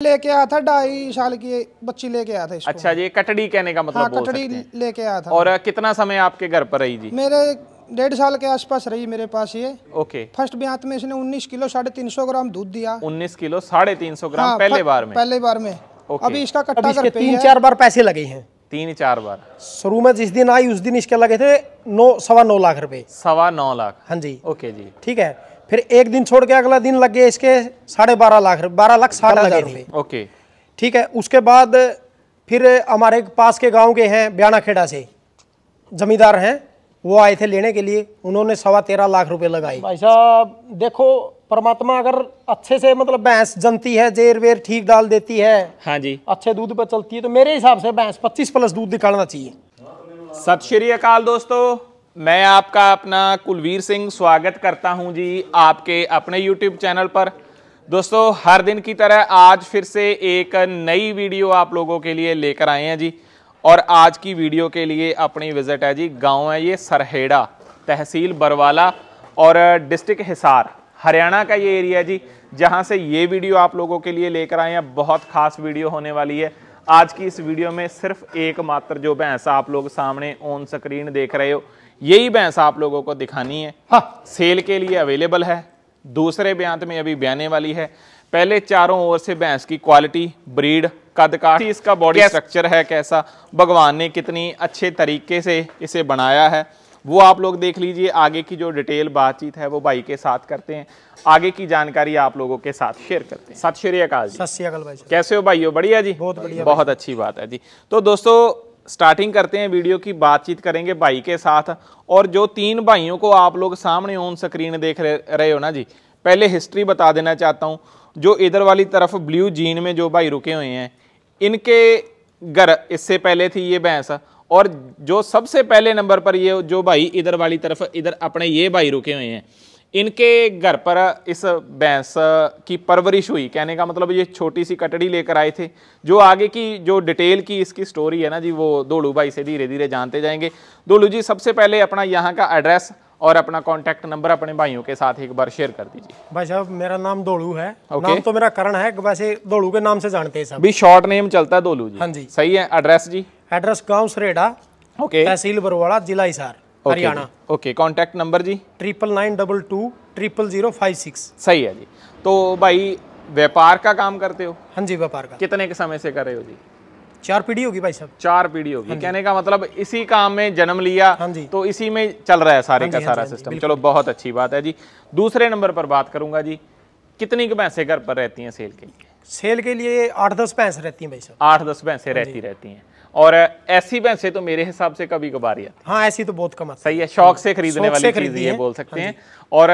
लेके आया था 2.5 साल की बच्ची लेके आया था इसको। अच्छा जी, कटड़ी कहने का मतलब बोल सकते हैं। कटड़ी लेके आया था। और कितना समय आपके घर पर रही जी? मेरे 1.5 साल के आसपास रही मेरे पास ये। ओके। फर्स्ट ब्यात में इसने 19 किलो 350 ग्राम दूध दिया। 19 किलो 350 ग्राम पहले बार में? पहले बार में। अभी इसका कट्टा इसके 3-4 बार पैसे लगे हैं। 3-4 बार। शुरू में जिस दिन आई उस दिन इसके लगे थे 9-9.25 लाख रुपए। 9.25 लाख। हाँ जी। ओके जी, ठीक है। फिर एक दिन छोड़ के अगला दिन लग गए इसके 12.5 लाख, 12,60,000 रुपए। ओके। ठीक है। उसके बाद फिर हमारे पास के गांव के हैं ब्याना खेड़ा से जमींदार हैं, वो आए थे लेने के लिए, उन्होंने 13.25 लाख रुपए लगाए। भाई साहब देखो, परमात्मा अगर अच्छे से मतलब भैंस जनती है, जेर वेर ठीक डाल देती है, हाँ जी, अच्छे दूध पर चलती है, तो मेरे हिसाब से भैंस 25+ दूध निकालना चाहिए। सत श्री अकाल दोस्तों, मैं आपका अपना कुलवीर सिंह स्वागत करता हूं जी आपके अपने YouTube चैनल पर। दोस्तों हर दिन की तरह आज फिर से एक नई वीडियो आप लोगों के लिए लेकर आए हैं जी। और आज की वीडियो के लिए अपनी विजिट है जी, गांव है ये सरहेड़ा, तहसील बरवाला और डिस्ट्रिक्ट हिसार, हरियाणा का ये एरिया जी, जहां से ये वीडियो आप लोगों के लिए लेकर आए हैं। बहुत खास वीडियो होने वाली है आज की इस वीडियो में। सिर्फ एकमात्र जो भैंस आप लोग सामने ऑन स्क्रीन देख रहे हो, यही भैंस आप लोगों को दिखानी है। हाँ, सेल के लिए अवेलेबल है, दूसरे ब्यांत में अभी ब्याने वाली है। पहले चारों ओर से भैंस की क्वालिटी, ब्रीड, कद काठ, इसका बॉडी स्ट्रक्चर है कैसा, भगवान ने कितनी अच्छे तरीके से इसे बनाया है, वो आप लोग देख लीजिए। आगे की जो डिटेल बातचीत है वो भाई के साथ करते हैं, आगे की जानकारी आप लोगों के साथ शेयर करते हैं। सत श्री अकाल जी। सत श्री अकाल भाई। कैसे हो भाइयों? बढ़िया जी, बहुत बढ़िया। बहुत अच्छी बात है जी। तो दोस्तों स्टार्टिंग करते हैं वीडियो की, बातचीत करेंगे भाई के साथ। और जो 3 भाइयों को आप लोग सामने ऑन स्क्रीन देख रहे हो ना जी, पहले हिस्ट्री बता देना चाहता हूं। जो इधर वाली तरफ ब्लू जीन में जो भाई रुके हुए हैं, इनके घर इससे पहले थी ये भैंस। और जो सबसे पहले नंबर पर ये जो भाई इधर वाली तरफ, इधर अपने ये भाई रुके हुए हैं, इनके घर पर इस भैंस की परवरिश हुई। कहने का मतलब ये छोटी सी कटड़ी लेकर आए थे। जो आगे की जो डिटेल की इसकी स्टोरी है ना जी, वो दोलू भाई से धीरे धीरे जानते जाएंगे। दोलू जी, सबसे पहले अपना यहाँ का एड्रेस और अपना कॉन्टैक्ट नंबर अपने भाइयों के साथ एक बार शेयर कर दीजिए। भाई साहब मेरा नाम दोलू है। नाम तो मेरा करण है, वैसे दोलू के नाम से जानते हैं सब। भी शॉर्ट नेम चलता है दोलू जी। हाँ जी। सही है। एड्रेस जी? एड्रेस गाँव सरेड़ा, ओके, तहसील बरवाला, जिला Hisar, Haryana. Okay. Contact number जी? 9992200056। सही है जी। तो भाई व्यापार का काम करते हो? हाँ जी, व्यापार का। कितने के समय से कर रहे हो जी? 4 पीढ़ी होगी भाई साहब। 4 पीढ़ी होगी। कहने का मतलब इसी काम में जन्म लिया। हाँ जी। तो इसी में चल रहा है सारे का सारा सिस्टम। चलो बहुत अच्छी बात है जी। दूसरे नंबर पर बात करूंगा जी, कितनी भैंसें घर पर रहती हैं सेल के लिए? सेल के लिए 8-10 भैंस रहती हैं भाई साहब। 8-10 भैंसें रहती हैं। और ऐसी भैंसें तो मेरे हिसाब से कभी कभार ही आती। हाँ, ऐसी तो बहुत कम आती। सही है, शौक से खरीदने वाली चीज ये बोल सकते हैं। और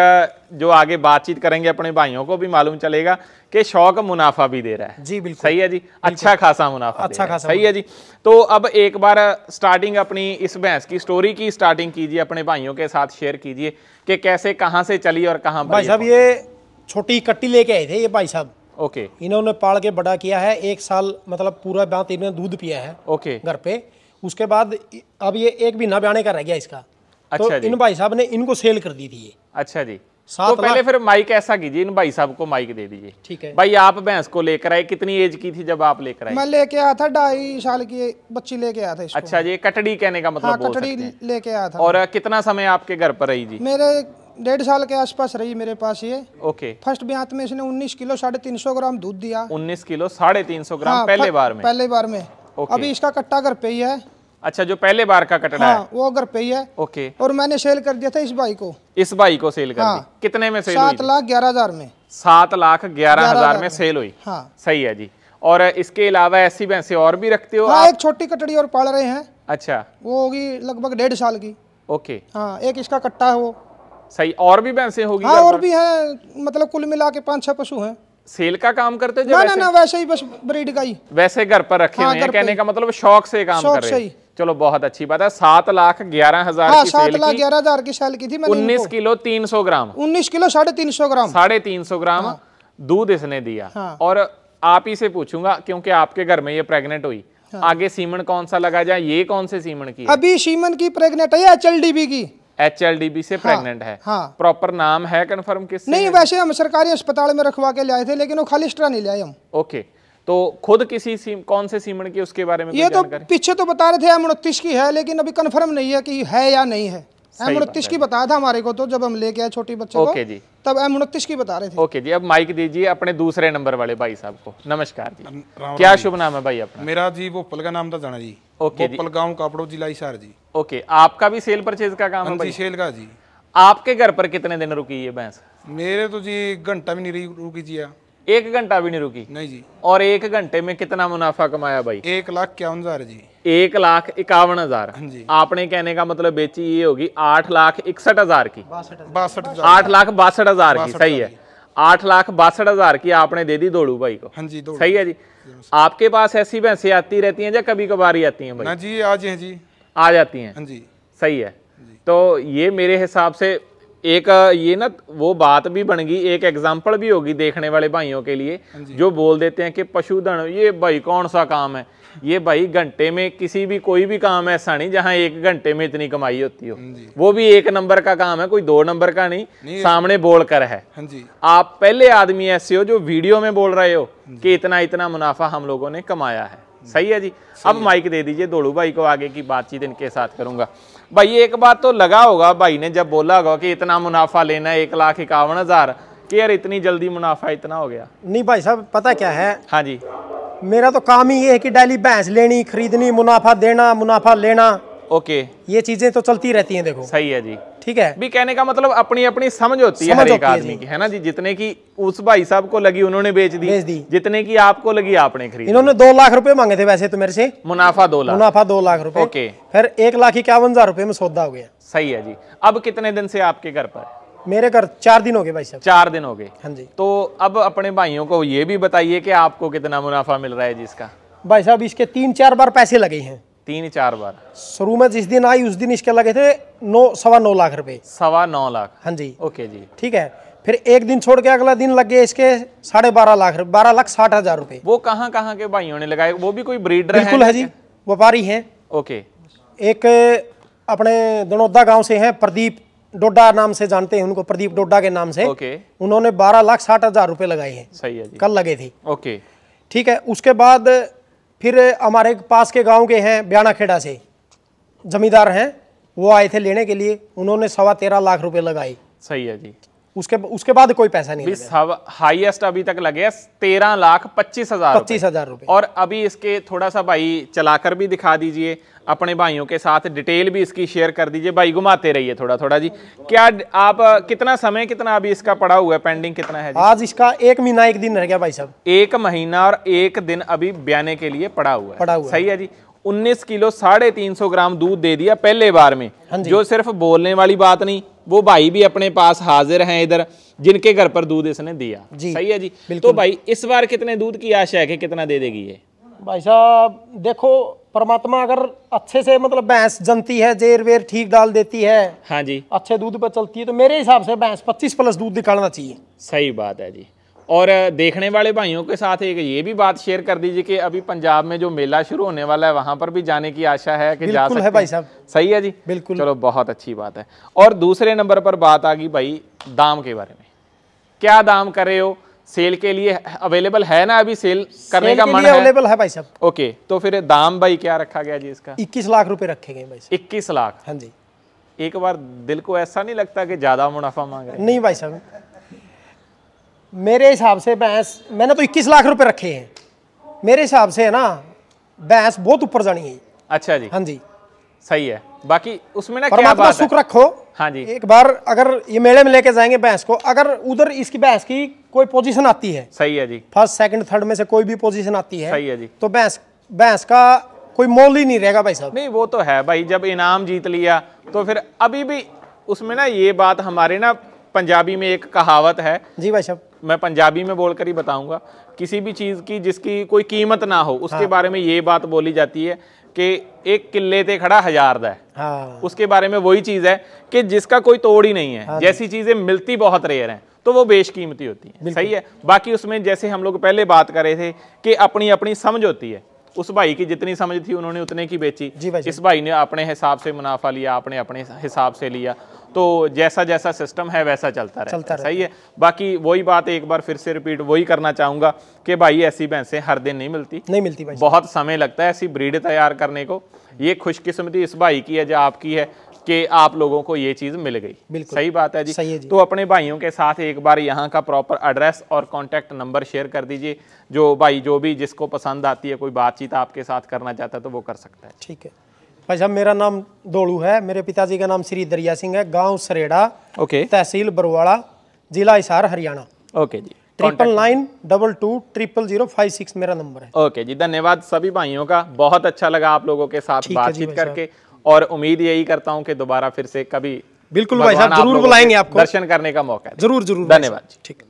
जो आगे बातचीत करेंगे अपने भाइयों को भी मालूम चलेगा कि शौक मुनाफा भी दे रहा है जी। बिल्कुल सही है जी, अच्छा खासा मुनाफा, अच्छा खासा। सही है जी। तो अब एक बार स्टार्टिंग अपनी इस भैंस की स्टोरी की स्टार्टिंग कीजिए, अपने भाइयों के साथ शेयर कीजिए कि कैसे, कहाँ से चली और कहाँ। भाई साहब ये छोटी कट्टी लेके आए थे ये भाई साहब। ओके। इन्होंने पाल के बड़ा किया है, 1 साल मतलब पूरा ब्यात इन्होंने दूध पिया है। ओके। घर पे। उसके बाद अब ये 1 महीना ब्याने का रह गया इसका। अच्छा तो इन भाई साहब ने इनको सेल कर दी थी ये। अच्छा जी। तो पहले फिर माइक ऐसा कीजिए, इन भाई साहब को माइक दे दीजिए। ठीक है भाई। आप भैंस को लेकर आए, कितनी एज की थी जब आप लेकर आए? मैं लेके आया था 2.5 साल की बच्ची लेके आया था इसको। अच्छा जी, कटड़ी कहने का मतलब बोल सकते हैं। कटड़ी लेके आया था। और कितना समय आपके घर पर रही जी? मेरे 1.5 साल के आसपास रही मेरे पास ये। ओके। फर्स्ट ब्यात में इसने 19 किलो 350 ग्राम दूध दिया। 19 किलो 350 ग्राम पहले बार में? पहले बार में। अभी इसका कट्टा घर पे ही है। अच्छा, जो पहले बार का कटड़ा है वो घर पे ही है। ओके। और मैंने सेल कर दिया था इस भाई को। इस भाई को सेल कर दी? कितने में सेल हुई? 7,11,000 में। 7,11,000 में सेल हुई। हाँ। सही है जी। और इसके अलावा ऐसी भैंसें और भी रखते हो? हाँ, एक छोटी कटड़ी और पाल रहे हैं। अच्छा। वो होगी लगभग 1.5 साल की। ओके। हाँ, एक इसका कट्टा है वो। सही। और भी भैंसें होगी? हाँ, और भी है, मतलब कुल मिला के 5-6 पशु हैं। सेल का काम करते हो? ना, वैसे ही बस ब्रीड का ही। वैसे घर पर रखे हुए हैं, कहने का मतलब शौक से काम कर रहे हैं। चलो बहुत अच्छी बात है। 7,11,000 की सेल की। 7,11,000 की सेल की थी मैंने। 19 किलो 300 ग्राम। 19 किलो 350 ग्राम। 350 ग्राम दूध इसने दिया। और आप ही से पूछूंगा, क्योंकि आपके घर में ये प्रेग्नेंट हुई, आगे सीमन कौन सा लगा जाए? ये कौन से सीमन की? अभी सीमन की प्रेग्नेंट है, HLDB की। HLDB से प्रेग्नेंट है। प्रॉपर नाम है कंफर्म किससे? नहीं, वैसे हम सरकारी अस्पताल में रखवा के लाए थे, लेकिन वो खाली एक्स्ट्रा नहीं लाए हम। ओके। तो खुद किसी कौन से सीमन की उसके बारे में ये कोई तो जानकारी? पीछे तो बता रहे थे M29 की है, लेकिन अभी कंफर्म नहीं है कि है या नहीं है। M29 की बताया था हमारे को, तो जब हम लेके आए छोटी बच्चे को ओके जी, तब M29 की बता रहे थे। ओके जी। अब माइक दीजिए अपने दूसरे नंबर वाले भाई साहब को। नमस्कार जी, क्या शुभ नाम है भाई अपना? मेरा जी भोपल का नाम था जाना जी। ओके जी। भोपल गांव कापड़ो जिला हिसार जी। ओके, आपका भी सेल परचेज का काम है जी भाई? शेल का जी। आपके घर पर कितने दिन रुकी ये भैंस? मेरे तो जी घंटा भी नहीं रुकी जी। 1 घंटा भी नहीं रुकी? नहीं जी। और 1 घंटे में कितना मुनाफा कमाया भाई? 1,51,000 जी। 1,51,000। हाँ जी। आपने कहने का मतलब बेची ये होगी 8,61,000 की, 62,000। 8,62,000 की। सही है, 8,62,000 की आपने दे दी दौड़ू भाई को। हाँ जी दो। सही है जी। आपके पास ऐसी भैंसें आती रहती हैं या कभी कभार ही आती हैं भाई? ना जी आज हैं जी। आ जाती हैं। हाँ जी। सही है। तो ये मेरे हिसाब से एक ये ना वो बात भी बन गई, एक एग्जाम्पल भी होगी देखने वाले भाइयों के लिए जो बोल देते हैं कि पशुधन ये भाई कौन सा काम है। ये भाई घंटे में किसी भी कोई भी काम ऐसा नहीं जहां 1 घंटे में इतनी कमाई होती हो। वो भी 1 नंबर का काम है, कोई 2 नंबर का नहीं सामने बोल कर है। हाँ जी। आप पहले आदमी ऐसे हो जो वीडियो में बोल रहे हो कि इतना इतना मुनाफा हम लोगों ने कमाया है। सही है जी। अब माइक दे दीजिए दौड़ू भाई को, आगे की बातचीत इनके साथ करूंगा। भाई एक बात तो लगा होगा भाई ने जब बोला होगा कि इतना मुनाफा लेना है 1,51,000 कि यार इतनी जल्दी मुनाफा इतना हो गया। नहीं भाई साहब, पता क्या है, हाँ जी। मेरा तो काम ही ये है कि डेली भैंस लेनी, खरीदनी, मुनाफा देना, मुनाफा लेना, ओके, ये चीजें तो चलती रहती हैं। देखो सही है जी। ठीक है, भी कहने का मतलब अपनी अपनी समझ होती है हर एक आदमी की, है ना जी। जितने की उस भाई साहब को लगी उन्होंने बेच दी, जितने की आपको लगी आपने खरीदी। इन्होंने 2 लाख रुपए मांगे थे वैसे तो मेरे से, मुनाफा 2 लाख। मुनाफा 2 लाख रुपए। ओके। फिर 1,51,000 रुपए में सौदा हो गया। सही है जी। अब कितने दिन से आपके घर पर? मेरे घर 4 दिन हो गए भाई साहब। 4 दिन हो गए। हाँ जी। तो अब अपने भाइयों को ये भी बताइए कि आपको कितना मुनाफा मिल रहा है जिसका? भाई साहब इसके 3-4 बार पैसे लगे हैं। 3-4 बार? शुरू में जिस दिन आई उस दिन इसके लगे थे 9-9.25 लाख रुपए। 9.25 लाख? हाँ जी। ओके जी। ठीक है, फिर एक दिन छोड़ के अगला दिन लग गए इसके 12.5 लाख, 12,60,000 रुपए। वो कहाँ कहाँ के भाइयों ने लगाए? वो भी कोई ब्रीडर बिल्कुल है जी, व्यापारी हैं। ओके। एक अपने दनौदा गांव से हैं, प्रदीप डोडा नाम से जानते हैं उनको, प्रदीप डोडा के नाम से। ओके। उन्होंने 12,60,000 रुपए लगाए हैं। सही है जी। कल लगे थे। ओके। ठीक है, उसके बाद फिर हमारे पास के गांव के हैं ब्याणा खेड़ा से, जमींदार हैं, वो आए थे लेने के लिए, उन्होंने 13.25 लाख रुपए लगाए। सही है जी। उसके बाद कोई पैसा नहीं लगा। हाईएस्ट अभी तक लगे 13,25,000 25,000 रुपए। और अभी इसके थोड़ा सा भाई चलाकर भी दिखा दीजिए अपने भाइयों के साथ, डिटेल भी इसकी शेयर कर दीजिए भाई, घुमाते रहिए थोड़ा थोड़ा जी। क्या आप कितना समय कितना अभी इसका पड़ा हुआ है, पेंडिंग कितना है जी? आज इसका 1 महीना 1 दिन रह गया भाई साहब। 1 महीना और 1 दिन अभी ब्याने के लिए पड़ा हुआ है। सही है जी। 19 किलो 350 ग्राम दूध दे दिया पहले बार में। जो सिर्फ बोलने वाली बात नहीं, वो भाई भी अपने पास हाजिर हैं इधर जिनके घर पर दूध इसने दिया। सही है जी। तो भाई इस बार कितने दूध की आशा है कि कितना दे देगी ये? भाई साहब देखो, परमात्मा अगर अच्छे से मतलब भैंस जनती है, जेर वेर ठीक डाल देती है, हाँ जी, अच्छे दूध पर चलती है, तो मेरे हिसाब से भैंस 25+ दूध निकालना चाहिए। सही बात है जी। और देखने वाले भाइयों के साथ एक ये भी बात शेयर कर दीजिए कि अभी पंजाब में जो मेला शुरू होने वाला है वहां पर भी जाने की आशा है कि जा सकते हैं? भाई साहब। सही है जी। बिल्कुल। चलो बहुत अच्छी बात है। और दूसरे नंबर पर बात आ गई भाई दाम के बारे में। क्या दाम कर रहे हो? सेल के लिए अवेलेबल है ना? अभी सेल करने का मन है? अवेलेबल है भाई साहब। ओके, तो फिर दाम भाई क्या रखा गया जी इसका? 21 लाख रुपए रखे गए भाई साहब। 21 लाख? हाँ जी। एक बार दिल को ऐसा नहीं लगता कि ज्यादा मुनाफा मांग रहे हैं? नहीं भाई साहब, मेरे हिसाब से भैंस मैंने तो 21 लाख रुपए रखे हैं। मेरे हिसाब से है ना, भैंस बहुत ऊपर जानी है। अच्छा जी। हाँ जी। सही है। बाकी उसमें ना क्या परमात्मा बात सुख है? रखो। हाँ जी। एक बार अगर ये मेले में लेके जाएंगे भैंस को, अगर उधर इसकी भैंस की कोई पोजीशन आती है, सही है जी, फर्स्ट सेकंड थर्ड में से कोई भी पोजीशन आती है, सही है जी, तो भैंस का कोई मोल ही नहीं रहेगा भाई साहब। नहीं वो तो है भाई, जब इनाम जीत लिया तो फिर अभी भी उसमें ना ये बात हमारे ना पंजाबी में एक कहावत है जी भाई साहब, मैं पंजाबी में बोलकर ही बताऊंगा। किसी भी चीज की जिसकी कोई कीमत ना हो उसके बारे में ये बात बोली जाती है कि एक किले ते खड़ा 1000 दा है। हाँ। उसके बारे में वही चीज है कि जिसका कोई तोड़ ही नहीं है। जैसी चीजें मिलती बहुत रेयर हैं तो वो बेशकीमती होती है। सही है। बाकी उसमें जैसे हम लोग पहले बात कर रहे थे कि अपनी अपनी समझ होती है। उस भाई की जितनी समझ थी उन्होंने उतने की बेची, इस भाई ने अपने हिसाब से मुनाफा लिया, आपने अपने हिसाब से लिया। तो जैसा जैसा सिस्टम है वैसा चलता रहता है। सही है। बाकी वही बात एक बार फिर से रिपीट वही करना चाहूँगा कि भाई ऐसी भैंसें हर दिन नहीं मिलती भाई, बहुत समय लगता है ऐसी ब्रीड तैयार करने को। ये खुशकिस्मती इस भाई की है जो आपकी है कि आप लोगों को ये चीज़ मिल गई। सही बात है जी। सही है जी। तो अपने भाइयों के साथ एक बार यहाँ का प्रॉपर एड्रेस और कॉन्टैक्ट नंबर शेयर कर दीजिए। जो भाई जो भी जिसको पसंद आती है, कोई बातचीत आपके साथ करना चाहता है तो वो कर सकता है। ठीक है भाई साहब, मेरा नाम दोलू है, मेरे पिताजी का नाम श्री दरिया सिंह है, गांव सरेड़ा, ओके, तहसील बरवाड़ा, जिला हिसार, हरियाणा। ओके जी। 9992200056 मेरा नंबर है। ओके जी, धन्यवाद सभी भाइयों का। बहुत अच्छा लगा आप लोगों के साथ बातचीत करके, और उम्मीद यही करता हूं कि दोबारा फिर से कभी बिल्कुल भाई साहब जरूर बुलाएंगे आपको, दर्शन करने का मौका। जरूर जरूर। धन्यवाद। ठीक है।